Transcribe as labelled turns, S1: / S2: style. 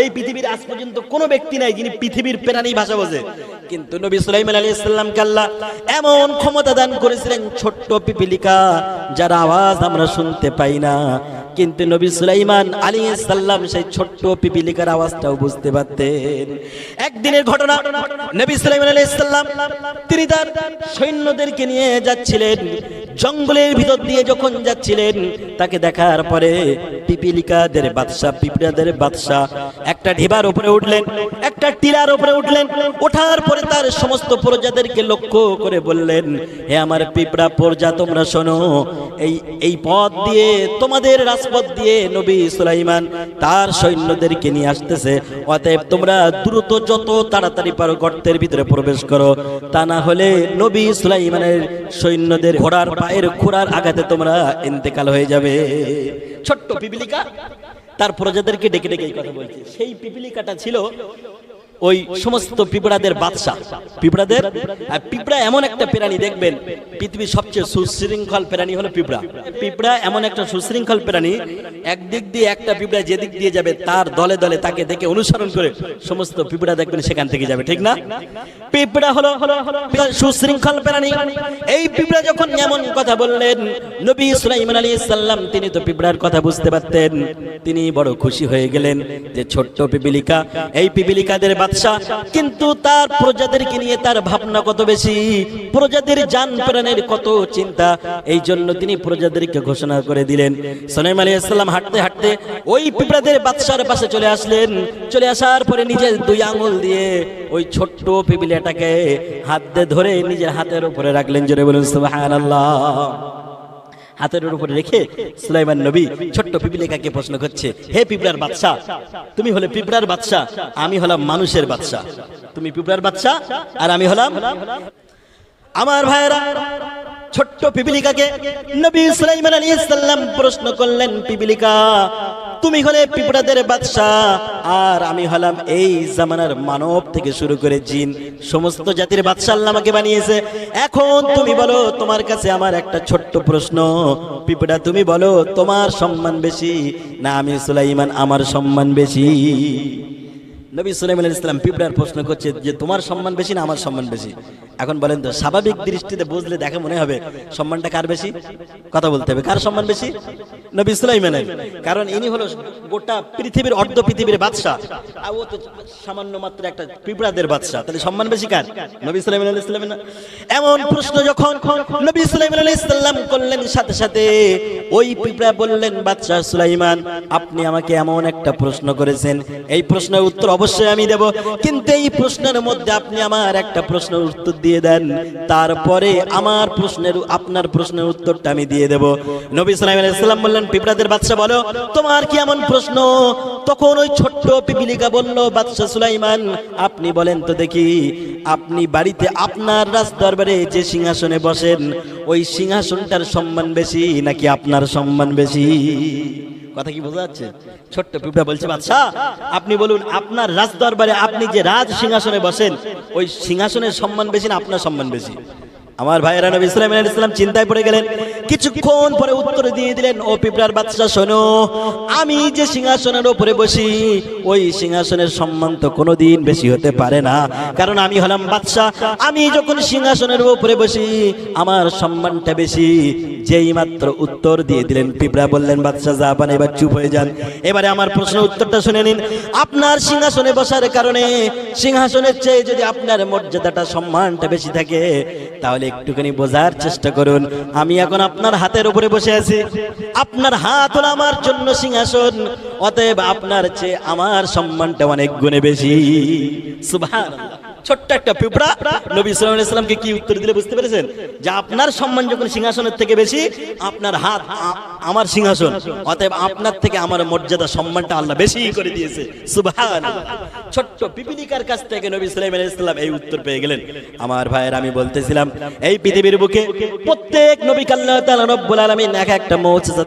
S1: এই পৃথিবীর আজ পর্যন্ত কোনো ব্যক্তি নাই যিনি পৃথিবীর প্রাণী ভাষা বোঝে। কিন্তু নবী সুলাইমান আলাইহিস সালামকে আল্লাহ এমন ক্ষমতা দান করেছিলেন, ছোট্ট পিপিলিকা যার আওয়াজ আমরা শুনতে পাই না, কিন্তু নবী সুলাইমান আলাইহিস সালাম সেই ছোট্ট পিপিলিকার আওয়াজটাও বুঝতে পারতেন। একদিনের ঘটনা, নবী সুলাইমান আলাইহিস সালাম তিনি তার সৈন্যদেরকে নিয়ে যাচ্ছিলেন, জঙ্গলের ভিতর দিয়ে যখন যাচ্ছিলেন তাকে দেখার পরে পিপিলিকাদের বাদশা, পিঁপড়াদের বাদশা একটা ঢিবার উপরে উঠলেন, একটা টিলার উপরে উঠলেন। ওঠার পরে তার সমস্ত প্রজাদেরকে লক্ষ্য করে বললেন, হে আমার পিঁপড়া প্রজা, তোমরা শোনো, এই পথ দিয়ে, তোমাদের রাজপথ দিয়ে নবী সুলাইমান তার সৈন্যদেরকে নিয়ে আসতেছে, অতএব তোমরা দ্রুত যত তাড়াতাড়ি পারো গর্তের ভিতরে প্রবেশ করো, তা না হলে নবী সুলাইমানের সৈন্যদের ঘোড়ার পায়ের খোঁড়ার আঘাতে তোমরা ইন্তেকাল হয়ে যাবে। ছোট্ট পিপিলিকা তার প্রজাদেরকে ডেকে ডেকে এই কথা বলছে। সেই পিপিলিকাটা ছিল ওই সমস্ত পিঁপড়াদের বাদশা। পিঁপড়া এমন একটা প্রাণী, দেখবেন পৃথিবীর সবচেয়ে সুশৃঙ্খল প্রাণী হলো পিঁপড়া। পিঁপড়া এমন একটা সুশৃঙ্খল প্রাণী, একদিক দিয়ে একটা পিঁপড়া যেদিক দিয়ে যাবে তার দলে দলে তাকে দেখে অনুসরণ করে সমস্ত পিঁপড়া দেখবেন সেখান থেকে যাবে, ঠিক না? পিঁপড়া হলো সুশৃঙ্খল প্রাণী। এই পিঁপড়া যখন এমন কথা বললেন, নবী সুলাইমান আলাইহিস সালাম তিনি তো পিঁপড়ার কথা বুঝতে পারতেন, তিনি বড় খুশি হয়ে গেলেন যে ছোট্ট পিপিলিকা, এই পিপিলিকাদের বাদশা, কিন্তু তার প্রজাদেরকে নিয়ে তার ভাবনা কত বেশি, প্রজাদের জান প্রাণের কত চিন্তা। এই জন্য তিনি প্রজাদেরকে ঘোষণা করে দিলেন। সুলাইমান আলাইহিস সালাম হাঁটতে হাঁটতে ওই পিঁপড়াদের বাদশার পাশে চলে আসলেন। চলে আসার পরে নিজের দুই আঙুল দিয়ে ওই ছোট্ট পিপিলিকাটাকে হাত দিয়ে ধরে নিজের হাতের উপরে রাখলেন। জোরে বলুন সুবহানাল্লাহ। হাতের উপরে রেখে সুলাইমান নবী ছোট্ট পিপিলিকাকে প্রশ্ন করছে, হে পিঁপড়ার বাদশা, তুমি হলে পিঁপড়ার বাদশা, আমি হলাম মানুষের বাদশা। তুমি পিঁপড়ার বাদশা আর আমি হলাম। আমার ভাইরা, ছোট্ট পিপিলিকাকে নবী সুলাইমান আলাইহিস সালাম প্রশ্ন করলেন, পিপিলিকা তুমি হলে পিঁপড়াদের বাদশা আর আমি হলাম এই জামানার মানব থেকে শুরু করে জিন, সমস্ত জাতির বাদশা আল্লাহ আমাকে বানিয়েছে। এখন তুমি বলো, তোমার কাছে আমার একটা ছোট্ট প্রশ্ন, পিঁপড়া তুমি বলো, তোমার সম্মান বেশি না আমি সুলাইমান আমার সম্মান বেশি? নবী সুলাইমান আলাইহিস সালাম পিঁপড়ার প্রশ্ন করছে যে তোমার সম্মান বেশি না আমার সম্মান বেশি? এখন বলেন তো, স্বাভাবিক দৃষ্টিতে বুঝলে দেখে মনে হবে সম্মানটা কার বেশি? কথা বলতে হবে, কার সম্মান বেশি? নবী সুলাইমানের। কারণ ইনি হলো গোটা পৃথিবীর, অর্ধ পৃথিবীর বাদশা, আর ও তো সামান্য মাত্র একটা পিঁপড়াদের বাদশা, তাহলে সম্মান বেশি কার? নবী সুলাইমান আলাইহিস সালামের না? এমন প্রশ্ন যখন নবী সুলাইমান আলাইহিস সালাম করলেন, সাথে সাথে ওই পিঁপড়া বললেন, বাদশা সুলাইমান, আপনি আমাকে এমন একটা প্রশ্ন করেছেন, এই প্রশ্নের উত্তর অবশ্যই আমি দেব, কিন্তু এই প্রশ্নের মধ্যে আপনি আমার একটা প্রশ্নের উত্তর দিয়ে দেন, তারপরে আমার প্রশ্নের, আপনার প্রশ্নের উত্তরটা আমি দিয়ে দেব। নবী সুলাইমান আলাইহিস সালাম বললেন, পিঁপড়াদের বাদশা বলো, তোমার কি এমন প্রশ্ন? তখন ওই ছোট্ট পিপিলিকা বলল, বাদশা সুলাইমান, আপনি বলেন তো দেখি, আপনি বাড়িতে আপনার রাজ দরবারে যে সিংহাসনে বসেন, ওই সিংহাসনটার সম্মান বেশি নাকি আপনার সম্মান বেশি? কথা কি বোঝা যাচ্ছে? ছোট্ট পিঁপড়া বলছে, বাদশা আপনি বলুন, আপনার রাজ দরবারে আপনি যে রাজ সিংহাসনে বসেন, ওই সিংহাসনের সম্মান বেশি না আপনার সম্মান বেশি? আমার ভাইয়েরা, নবী সুলাইমান আলাইহিস সালাম চিন্তায় পড়ে গেলেন। কিছুক্ষণ পরে উত্তর দিয়ে দিলেন, ও পিঁপড়ার বাদশা শোনো, আমি যে সিংহাসনের উপরে বসি, ওই সিংহাসনের সম্মান তো কোনোদিন বেশি হতে পারে না, কারণ আমি হলাম বাদশা। আমি যখন সিংহাসনের উপরে বসি আমার সম্মানটা বেশি। যেই মাত্র উত্তর দিয়ে দিলেন, পিঁপড়া বললেন, বাদশা জাহান, এবার চুপ হয়ে যান, এবারে আমার প্রশ্নের উত্তরটা শুনে নিন। আপনার সিংহাসনে বসার কারণে, সিংহাসনের চেয়ে যদি আপনার মর্যাদাটা, সম্মানটা বেশি থাকে, তাহলে একটুখানি বোঝার চেষ্টা করুন। আমি এখন আপনার হাতের উপরে বসে আছি, আপনার হাত হলো আমার জন্য সিংহাসন, অতএব আপনার চেয়ে আমার সম্মানটা অনেক গুণে বেশি। সুবহানাল্লাহ। ছোট্ট একটা পিঁপড়া নবী সাল্লাল্লাহু আলাইহি ওয়াসাল্লামকে কি উত্তর দিলে বুঝতে পেরেছেন? যে আপনার সম্মান যখন সিংহাসনের থেকে বেশি, আপনার হাত আমার সিংহাসন, অতএব আপনার থেকে আমার মর্যাদা, সম্মানটা আল্লাহ বেশি করে দিয়েছে। সুবহানাল্লাহ। ছোট্ট পিপিলিকার কাছ থেকে নবী সুলাইমান আলাইহিস সালাম এই উত্তর পেয়ে গেলেন। আমার ভাইয়ের, আমি বলতেছিলাম, এই পৃথিবীর বুকে প্রত্যেক নবীকে আল্লাহ তাআলা রব্বুল আলামিন এক একটা মুজিজা